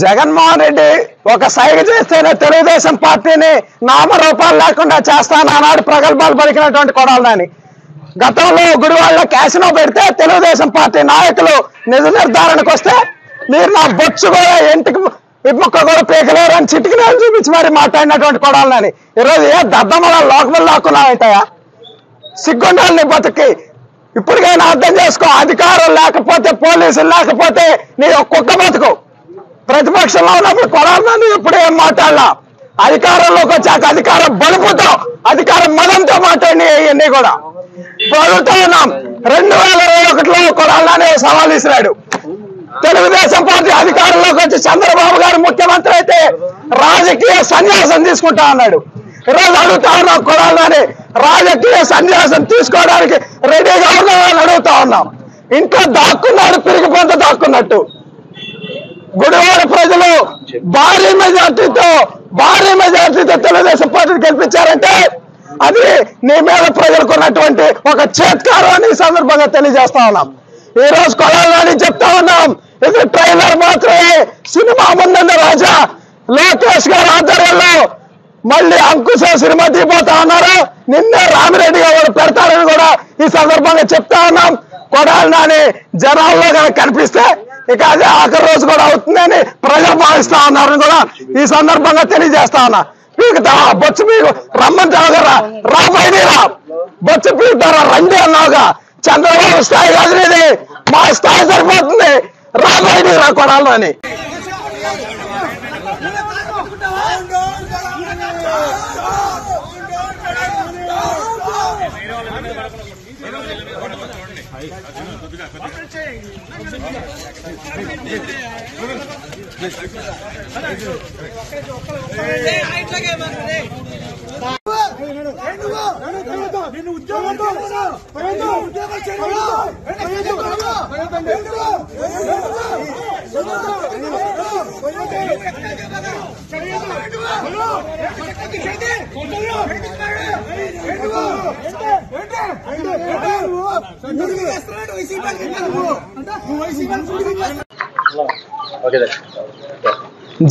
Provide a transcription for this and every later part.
జగన్మోహన్ రెడ్డి ఒక సైగ చేస్తేనే తెలుగుదేశం పార్టీని నామరూపాలు లేకుండా చేస్తానన్నాడు ప్రగల్భాలు పలికినటువంటి కొడాలని. గతంలో గుడివాళ్ళ క్యాసినో పెడితే తెలుగుదేశం పార్టీ నాయకులు నిజ నిర్ధారణకు వస్తే మీరు నా బొచ్చు కూడా ఇంటికి విముక్క కూడా పీకలేరు అని చిటికిన చూపించి మరి మాట్లాడినటువంటి కొడాలని. ఈరోజు ఏ దద్దమల లోకమలు లాక్కున్నావంటాయా? సిగ్గుండాలని బతుకి ఇప్పటికైనా అర్థం చేసుకో. అధికారం లేకపోతే పోలీసులు లేకపోతే నీ ఒక్కొక్క బతుకు. ప్రతిపక్షంలో ఉన్నప్పుడు కొడాలని ఇప్పుడు ఏం మాట్లాడలా. అధికారంలోకి వచ్చాక అధికారం బలుపుతో అధికారం మదంతో మాట్లాడి ఇవన్నీ కూడా ప్రభుత్వం ఉన్నాం. 2021లో కొడాలని సవాల్ ఇసిరాడు. తెలుగుదేశం పార్టీ అధికారంలోకి వచ్చి చంద్రబాబు గారు ముఖ్యమంత్రి అయితే రాజకీయ సన్యాసం తీసుకుంటా అన్నాడు. ఈరోజు అడుగుతా ఉన్నాం కొడాలని రాజకీయ సన్యాసం తీసుకోవడానికి రెడీగా ఉన్నామని అడుగుతా ఉన్నాం. ఇంట్లో దాక్కున్నాడు పిరిగి పొంత దాక్కున్నట్టు. గుడివాడ ప్రజలు భారీ మెజార్టీతో తెలుగుదేశం పార్టీని గెలిపించారంటే అది నీ మీద ప్రజలకు ఉన్నటువంటి ఒక చేత్కారం అని ఈ సందర్భంగా తెలియజేస్తా ఉన్నాం. ఈ రోజు కొడాలని చెప్తా ఉన్నాం, ఇది ట్రైలర్ మాత్రమే. సినిమా ముందున్న రాజా లోకేష్ గారి ఆధ్వర్యంలో మళ్ళీ అంకుశ సినిమా తీపోతా ఉన్నారు. నిన్నే రామిరెడ్డి గారు పెడతారని కూడా ఈ సందర్భంగా చెప్తా ఉన్నాం. కొడాలని జనాల్లో కనిపిస్తే ఇక అదే ఆఖరి రోజు కూడా అవుతుందని ప్రజలు భావిస్తా ఉన్నారని కూడా ఈ సందర్భంగా తెలియజేస్తా ఉన్నా. పీకుతావా బొచ్చు పీకు రమ్మంటావు కదా, రాబోయేరా బొచ్చు పీకుతారా రండి అన్నావుగా. చంద్రబాబు స్థాయి కాదు ఇది, మా స్థాయి సరిపోతుంది. రాబోయేరా కొడాలని.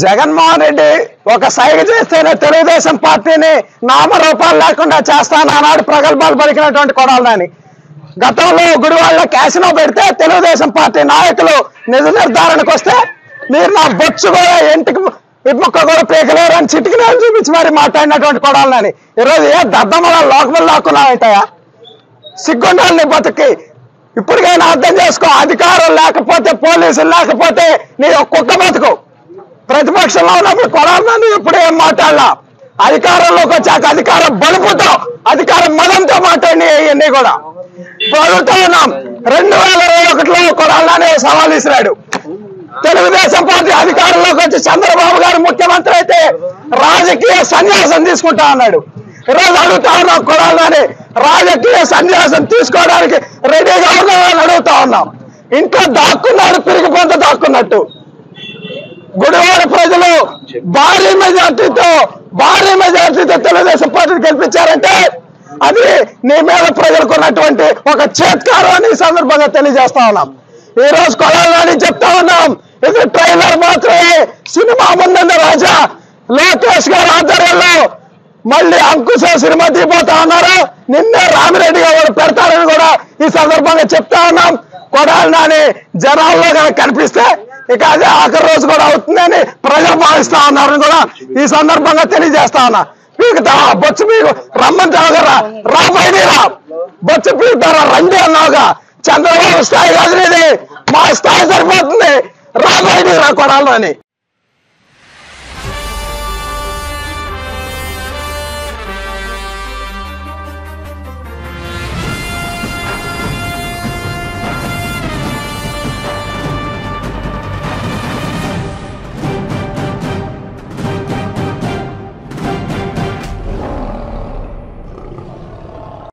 జగన్మోహన్ రెడ్డి ఒక సైగ చేస్తేనే తెలుగుదేశం పార్టీని నామరూపాలు లేకుండా చేస్తానన్నాడు ప్రగల్భాలు పలికినటువంటి కొడాలని. గతంలో గుడివాళ్ళ క్యాసినో పెడితే తెలుగుదేశం పార్టీ నాయకులు నిజ నిర్ధారణకు వస్తే మీరు నా బొచ్చు కూడా ఇంటికి విముక్క కూడా పీకలేరు అని చిటికిన చూపించి మరి మాట్లాడినటువంటి కొడాలని. ఈరోజు ఏ దద్దమల లోకమలు లాక్కున్నావంటాయా? సిగ్గుండాలని బతుకి ఇప్పటికైనా అర్థం చేసుకో. అధికారం లేకపోతే పోలీసులు లేకపోతే నీ ఒక్కొక్క బతుకు. ప్రతిపక్షంలో ఉన్నప్పుడు కొడాలని ఇప్పుడు ఏం మాట్లాడలా. అధికారంలోకి వచ్చాక అధికారం బలుపుతో అధికారం మదంతో మాట్లాడి ఇవన్నీ కూడా ప్రభుత్వం ఉన్నాం. 2021లో కొడాలని సవాల్ ఇసిరాడు. తెలుగుదేశం పార్టీ అధికారంలోకి వచ్చి చంద్రబాబు గారు ముఖ్యమంత్రి అయితే రాజకీయ సన్యాసం తీసుకుంటా అన్నాడు. ఈరోజు అడుగుతా ఉన్నాం కొడాలని రాజకీయ సన్యాసం తీసుకోవడానికి రెడీగా ఉన్నామని అడుగుతా ఉన్నాం. ఇంట్లో దాక్కున్నాడు పిరిగి పొంత దాక్కున్నట్టు. గుడివాడ ప్రజలు భారీ మెజార్టీతో తెలుగుదేశం పార్టీని గెలిపించారంటే అది నీ మీద ప్రజలకు ఉన్నటువంటి ఒక చేత్కారం అని ఈ సందర్భంగా తెలియజేస్తా ఉన్నాం. ఈ రోజు కొడాలని చెప్తా ఉన్నాం, ఇది ట్రైలర్ మాత్రమే. సినిమా ముందున్న రాజా లోకేష్ గారి ఆధ్వర్యంలో మళ్ళీ అంకుశ సినిమా తీపోతా ఉన్నారు. నిన్నే రామిరెడ్డి గారు పెడతారని కూడా ఈ సందర్భంగా చెప్తా ఉన్నాం. కొడాలని జనాల్లో కనిపిస్తే ఇక అదే ఆఖరి రోజు కూడా అవుతుందని ప్రజలు భావిస్తా ఉన్నారని కూడా ఈ సందర్భంగా తెలియజేస్తా ఉన్నా. పీకుతావా బొచ్చు పీకు రమ్మంటావు కదా, రాబోయేరా బొచ్చు పీకుతారా రండి అన్నావుగా. చంద్రబాబు స్థాయి కాదు ఇది, మా స్థాయి సరిపోతుంది. రాబోయే రా కొడాలని